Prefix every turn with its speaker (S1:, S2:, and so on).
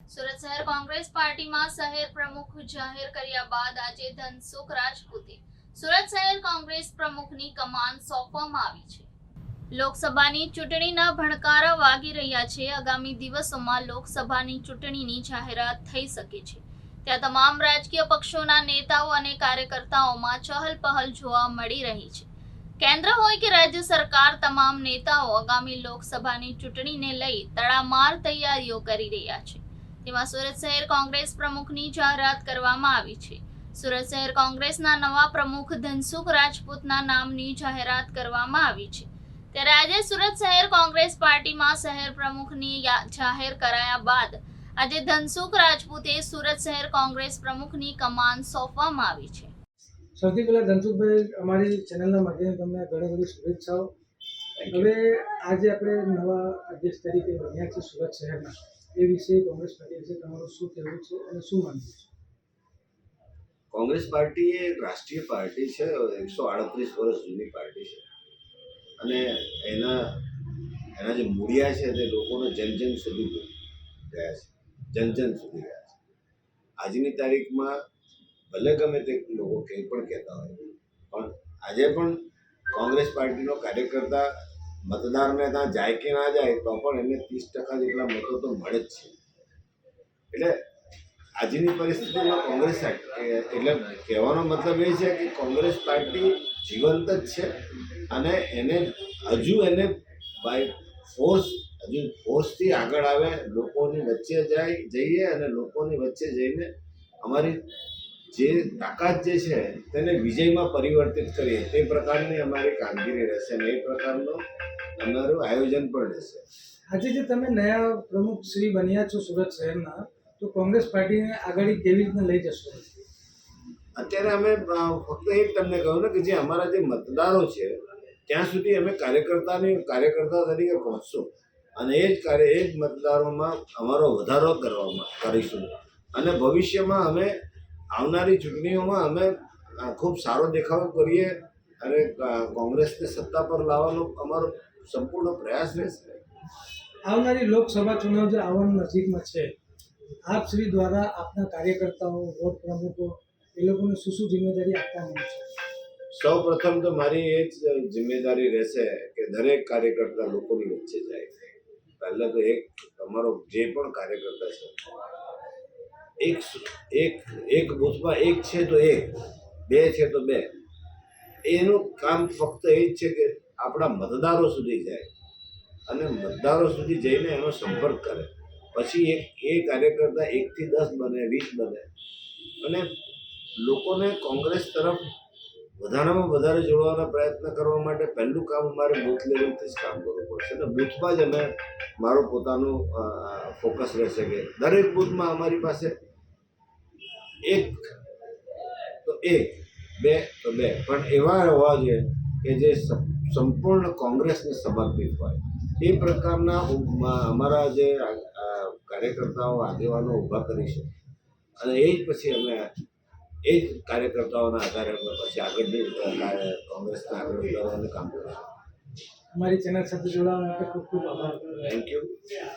S1: સુરત શહેર કોંગ્રેસ પાર્ટીમાં શહેર પ્રમુખ જાહેર કર્યા બાદ આજે ધનસુખ રાજપૂતે સુરત શહેર કોંગ્રેસ પ્રમુખની કમાન સોંપવામાં આવી છે। લોકસભાની ચૂંટણીના ભણકારા વાગી રહ્યા છે। આગામી દિવસોમાં લોકસભાની ચૂંટણીની જાહેરાત થઈ શકે છે, ત્યાં તમામ રાજકીય પક્ષોના નેતાઓ અને કાર્યકર્તાઓમાં ચહલપહલ જોવા મળી રહી છે। કેન્દ્ર હોય કે રાજ્ય સરકાર, તમામ નેતાઓ આગામી લોકસભાની ચૂંટણીને લઈ તડામાર તૈયારીઓ કરી રહ્યા છે। તેમાં સુરત શહેર કોંગ્રેસ પ્રમુખની જાહેરાત કરવામાં આવી છે। સુરત શહેર કોંગ્રેસના નવા પ્રમુખ ધનસુખ રાજપૂતના નામની જાહેરાત કરવામાં આવી છે। ત્યારે આજે સુરત શહેર કોંગ્રેસ પાર્ટીમાં શહેર પ્રમુખની જાહેર કરાયા બાદ આજે ધનસુખ રાજપૂતે સુરત શહેર કોંગ્રેસ પ્રમુખની કમાન સોંપવામાં આવી છે।
S2: સૌથી પહેલા ધનસુખભાઈ, અમારી ચેનલના માધ્યમથી તમને ઘણી બધી શુભેચ્છાઓ। હવે આજે આપણે નવા અધ્યક્ષ તરીકે બન્યા છે સુરત શહેરના, એ વિશે કોંગ્રેસ પાર્ટી વિશે તમારું શું કહેવું છે અને શું માનવું છે?
S3: કોંગ્રેસ પાર્ટી એ રાષ્ટ્રીય પાર્ટી છે, 138 વર્ષ જૂની પાર્ટી છે અને એના જે મૂળિયા છે તે લોકોને જન સુધી ગયા છે, જન સુધી ગયા છે। આજની તારીખમાં ભલે ગમે તે લોકો કંઈ પણ કહેતા હોય, પણ આજે પણ કોંગ્રેસ પાર્ટીનો કાર્યકર્તા મતદારને ત્યાં જાય કે ના જાય તો પણ એને 30% જેટલા મતો તો મળે જ છે। એટલે આજની પરિસ્થિતિમાં કોંગ્રેસ એટલે કહેવાનો મતલબ એ છે કે કોંગ્રેસ પાર્ટી જીવંત જ છે અને એને બાય ફોર્સથી આગળ આવે, લોકોની વચ્ચે જઈએ અને લોકોની વચ્ચે જઈને અમારી જે તાકાત જે છે તેને વિજયમાં પરિવર્તિત કરીએ, તે પ્રકારની અમારી કામગીરી રહેશે અને એ પ્રકારનું અમારું આયોજન પણ રહેશે।
S2: આજે જે તમે નયા પ્રમુખ શ્રી બન્યા છો સુરત શહેરના, તો કોંગ્રેસ પાર્ટીને આગળ કેવી રીતના લઈ જશો?
S3: અત્યારે અમે ફક્ત એ જ તમને કહ્યું ને કે જે અમારા જે મતદારો છે ત્યાં સુધી અમે કાર્યકર્તા તરીકે પહોંચશું અને એ જ મતદારોમાં અમારો વધારો કરીશું અને ભવિષ્યમાં અમે આવનારી ચૂંટણીઓમાં અમે ખૂબ સારો દેખાવો કરીએ અને કોંગ્રેસને સત્તા પર લાવવાનો અમારો સંપૂર્ણ પ્રયાસ રહેશે।
S2: આવનારી લોકસભા ચુનાવ જે આવવાની નજીકમાં છે, આપ શ્રી દ્વારા આપના કાર્યકર્તાઓ, વોર્ડ પ્રમુખો, એ લોકોને શું જિમ્મેદારી આપવામાં છે?
S3: સૌ પ્રથમ તો મારી એ જ જિમ્મેદારી રહેશે કે દરેક કાર્યકર્તા લોકોની વચ્ચે જાય। પહેલાં તો અમારો જે પણ કાર્યકર્તા છે એક બૂથમાં એક છે તો એક, બે છે તો બે, એનું કામ ફક્ત એ જ છે કે આપણા મતદારો સુધી જાય અને મતદારો સુધી જઈને એનો સંપર્ક કરે। પછી એ કાર્યકર્તા 1 થી 10 બને, 20 બને અને લોકોને કોંગ્રેસ તરફ વધારેમાં વધારે જોડવાના પ્રયત્ન કરવા માટે પહેલું કામ અમારે બૂથ લેવલથી જ કામ કરવું પડશે અને બૂથમાં જ અમે મારું પોતાનું ફોકસ રહેશે કે દરેક બૂથમાં અમારી પાસે 1 તો 1, 2 તો 2 પણ એવા હોવા જોઈએ કે જે સંપૂર્ણ કોંગ્રેસને સમર્પિત હોય। એ પ્રકારના અમારા જે કાર્યકર્તાઓ, આગેવાનો ઊભા કરીશું અને એ જ પછી અમે એ જ કાર્યકર્તાઓના આધારે પછી આગળ કોંગ્રેસના આગળ વધારવાનું કામ કરીશું।
S2: અમારી ચેનલ સાથે જોડાવા માટે ખૂબ ખૂબ આભાર।
S3: Thank you.